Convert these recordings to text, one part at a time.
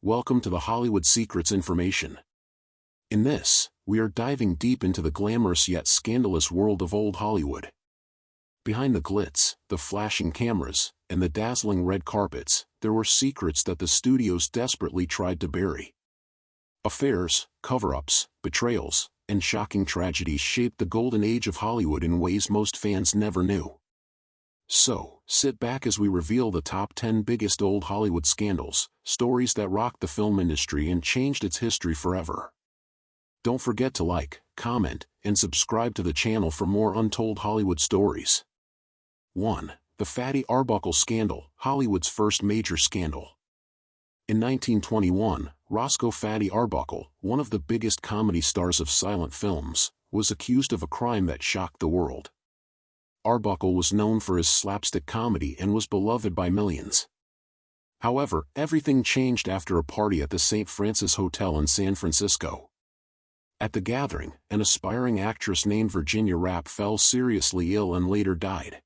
welcome to the Hollywood Secrets Information. In this, we are diving deep into the glamorous yet scandalous world of old Hollywood. Behind the glitz, the flashing cameras, and the dazzling red carpets, there were secrets that the studios desperately tried to bury. Affairs, cover-ups, betrayals, and shocking tragedies shaped the golden age of Hollywood in ways most fans never knew. So, sit back as we reveal the top 10 biggest old Hollywood scandals, stories that rocked the film industry and changed its history forever. Don't forget to like, comment, and subscribe to the channel for more untold Hollywood stories. 1. The Fatty Arbuckle Scandal, Hollywood's first major scandal. In 1921, Roscoe Fatty Arbuckle, one of the biggest comedy stars of silent films, was accused of a crime that shocked the world. Arbuckle was known for his slapstick comedy and was beloved by millions. However, everything changed after a party at the St. Francis Hotel in San Francisco. At the gathering, an aspiring actress named Virginia Rappe fell seriously ill and later died.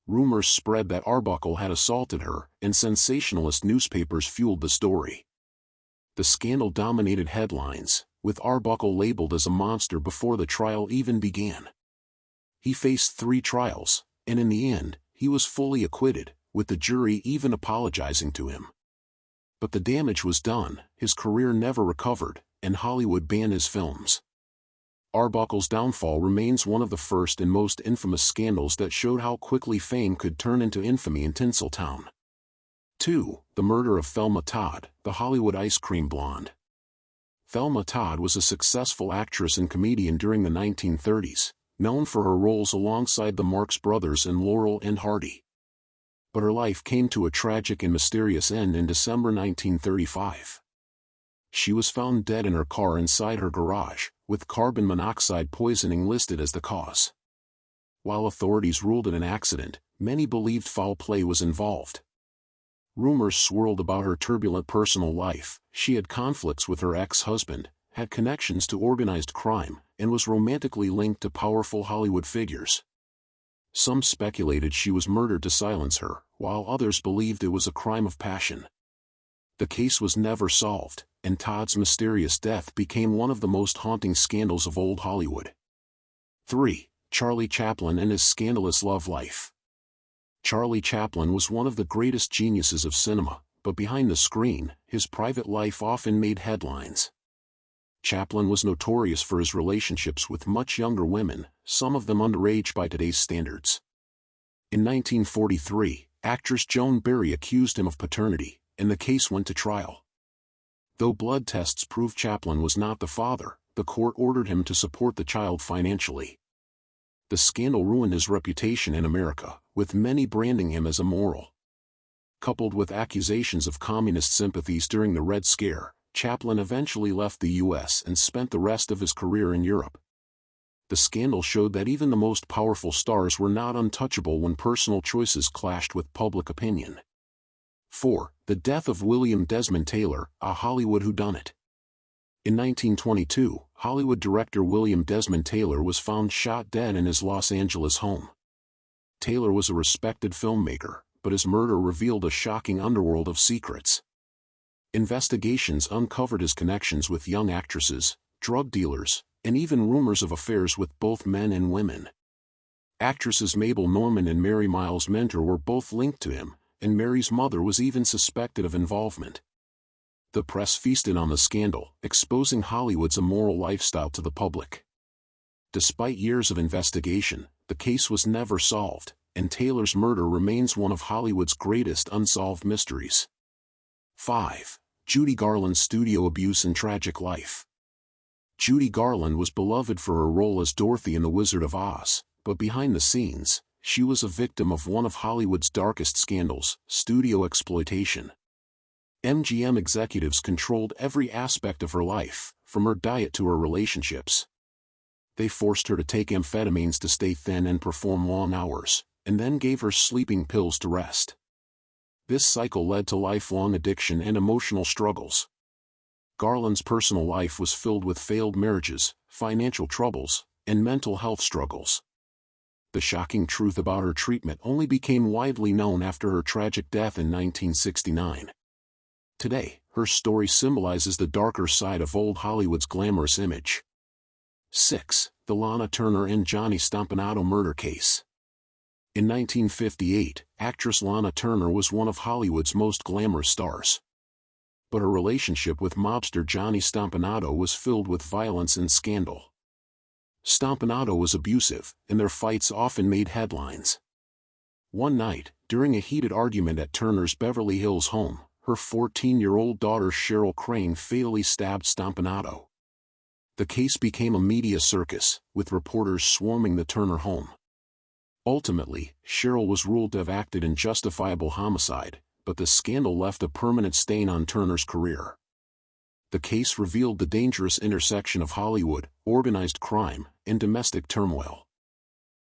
Rumors spread that Arbuckle had assaulted her, and sensationalist newspapers fueled the story. The scandal dominated headlines, with Arbuckle labeled as a monster before the trial even began. He faced 3 trials, and in the end, he was fully acquitted, with the jury even apologizing to him. But the damage was done, his career never recovered, and Hollywood banned his films. Arbuckle's downfall remains one of the first and most infamous scandals that showed how quickly fame could turn into infamy in Tinseltown. 2. The murder of Thelma Todd, the Hollywood ice cream blonde. Thelma Todd was a successful actress and comedian during the 1930s, known for her roles alongside the Marx Brothers and Laurel and Hardy. But her life came to a tragic and mysterious end in December 1935. She was found dead in her car inside her garage, with carbon monoxide poisoning listed as the cause. While authorities ruled it an accident, many believed foul play was involved. Rumors swirled about her turbulent personal life. She had conflicts with her ex-husband, had connections to organized crime, and was romantically linked to powerful Hollywood figures. Some speculated she was murdered to silence her, while others believed it was a crime of passion. The case was never solved, and Todd's mysterious death became one of the most haunting scandals of old Hollywood. 3. Charlie Chaplin and his scandalous love life. Charlie Chaplin was one of the greatest geniuses of cinema, but behind the screen, his private life often made headlines. Chaplin was notorious for his relationships with much younger women, some of them underage by today's standards. In 1943, actress Joan Barry accused him of paternity, and the case went to trial. Though blood tests proved Chaplin was not the father, the court ordered him to support the child financially. The scandal ruined his reputation in America, with many branding him as immoral. Coupled with accusations of communist sympathies during the Red Scare, Chaplin eventually left the U.S. and spent the rest of his career in Europe. The scandal showed that even the most powerful stars were not untouchable when personal choices clashed with public opinion. 4. The death of William Desmond Taylor, a Hollywood whodunit. In 1922, Hollywood director William Desmond Taylor was found shot dead in his Los Angeles home. Taylor was a respected filmmaker, but his murder revealed a shocking underworld of secrets. Investigations uncovered his connections with young actresses, drug dealers, and even rumors of affairs with both men and women. Actresses Mabel Normand and Mary Miles Minter were both linked to him, and Mary's mother was even suspected of involvement. The press feasted on the scandal, exposing Hollywood's immoral lifestyle to the public. Despite years of investigation, the case was never solved, and Taylor's murder remains one of Hollywood's greatest unsolved mysteries. 5. Judy Garland's studio abuse and tragic life. Judy Garland was beloved for her role as Dorothy in The Wizard of Oz, but behind the scenes, she was a victim of one of Hollywood's darkest scandals, studio exploitation. MGM executives controlled every aspect of her life, from her diet to her relationships. They forced her to take amphetamines to stay thin and perform long hours, and then gave her sleeping pills to rest. This cycle led to lifelong addiction and emotional struggles. Garland's personal life was filled with failed marriages, financial troubles, and mental health struggles. The shocking truth about her treatment only became widely known after her tragic death in 1969. Today, her story symbolizes the darker side of old Hollywood's glamorous image. 6. The Lana Turner and Johnny Stompanato murder case. In 1958, actress Lana Turner was one of Hollywood's most glamorous stars. But her relationship with mobster Johnny Stompanato was filled with violence and scandal. Stompanato was abusive, and their fights often made headlines. One night, during a heated argument at Turner's Beverly Hills home, her 14-year-old daughter Cheryl Crane fatally stabbed Stompanato. The case became a media circus, with reporters swarming the Turner home. Ultimately, Cheryl was ruled to have acted in justifiable homicide, but the scandal left a permanent stain on Turner's career. The case revealed the dangerous intersection of Hollywood, organized crime, and domestic turmoil.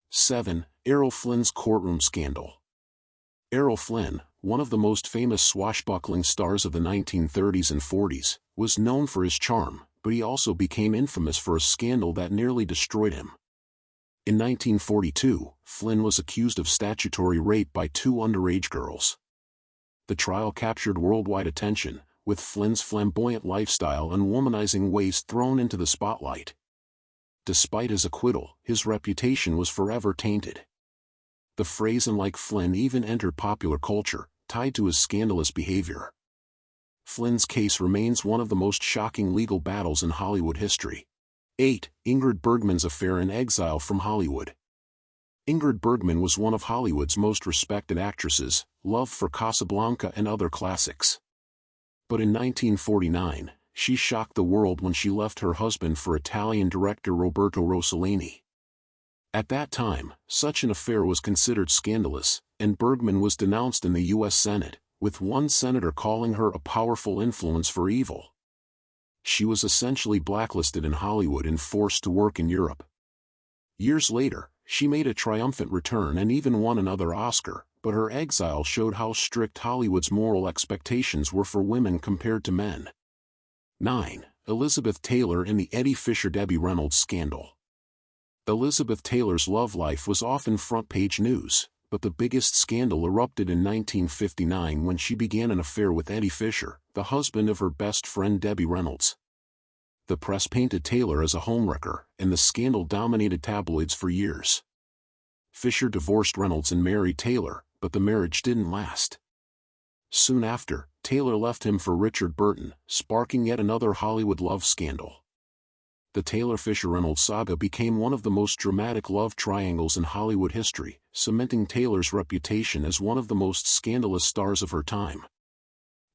7. Errol Flynn's courtroom scandal. Errol Flynn, one of the most famous swashbuckling stars of the 1930s and 40s, was known for his charm, but he also became infamous for a scandal that nearly destroyed him. In 1942, Flynn was accused of statutory rape by 2 underage girls. The trial captured worldwide attention, with Flynn's flamboyant lifestyle and womanizing ways thrown into the spotlight. Despite his acquittal, his reputation was forever tainted. The phrase "unlike Flynn" even entered popular culture, tied to his scandalous behavior. Flynn's case remains one of the most shocking legal battles in Hollywood history. 8. Ingrid Bergman's affair in exile from Hollywood. Ingrid Bergman was one of Hollywood's most respected actresses, loved for Casablanca and other classics. But in 1949, she shocked the world when she left her husband for Italian director Roberto Rossellini. At that time, such an affair was considered scandalous, and Bergman was denounced in the U.S. Senate, with one senator calling her a powerful influence for evil. She was essentially blacklisted in Hollywood and forced to work in Europe. Years later, she made a triumphant return and even won another Oscar, but her exile showed how strict Hollywood's moral expectations were for women compared to men. 9. Elizabeth Taylor and the Eddie Fisher-Debbie Reynolds scandal. Elizabeth Taylor's love life was often front-page news, but the biggest scandal erupted in 1959 when she began an affair with Eddie Fisher, the husband of her best friend Debbie Reynolds. The press painted Taylor as a homewrecker, and the scandal dominated tabloids for years. Fisher divorced Reynolds and married Taylor, but the marriage didn't last. Soon after, Taylor left him for Richard Burton, sparking yet another Hollywood love scandal. The Taylor-Fisher-Reynolds saga became one of the most dramatic love triangles in Hollywood history, cementing Taylor's reputation as one of the most scandalous stars of her time.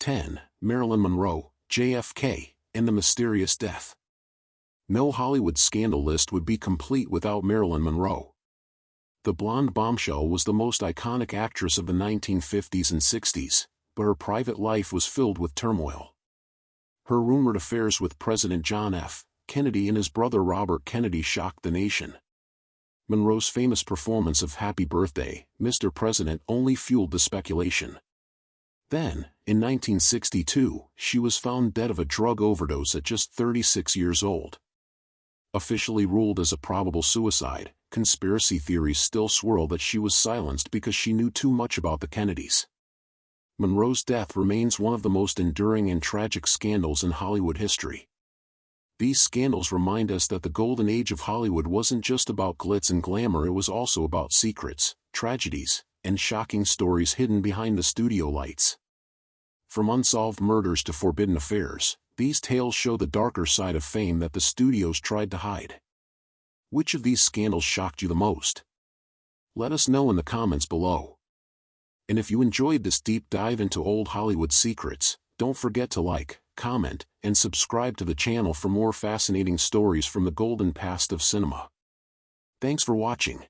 10. Marilyn Monroe, JFK, and the mysterious death. No Hollywood scandal list would be complete without Marilyn Monroe. The blonde bombshell was the most iconic actress of the 1950s and 60s, but her private life was filled with turmoil. Her rumored affairs with President John F. Kennedy and his brother Robert Kennedy shocked the nation. Monroe's famous performance of Happy Birthday, Mr. President only fueled the speculation. Then, in 1962, she was found dead of a drug overdose at just 36 years old. Officially ruled as a probable suicide, conspiracy theories still swirl that she was silenced because she knew too much about the Kennedys. Monroe's death remains one of the most enduring and tragic scandals in Hollywood history. These scandals remind us that the golden age of Hollywood wasn't just about glitz and glamour, it was also about secrets, tragedies, and shocking stories hidden behind the studio lights. From unsolved murders to forbidden affairs, these tales show the darker side of fame that the studios tried to hide. Which of these scandals shocked you the most? Let us know in the comments below. And if you enjoyed this deep dive into old Hollywood secrets, don't forget to like, comment, and subscribe to the channel for more fascinating stories from the golden past of cinema. Thanks for watching.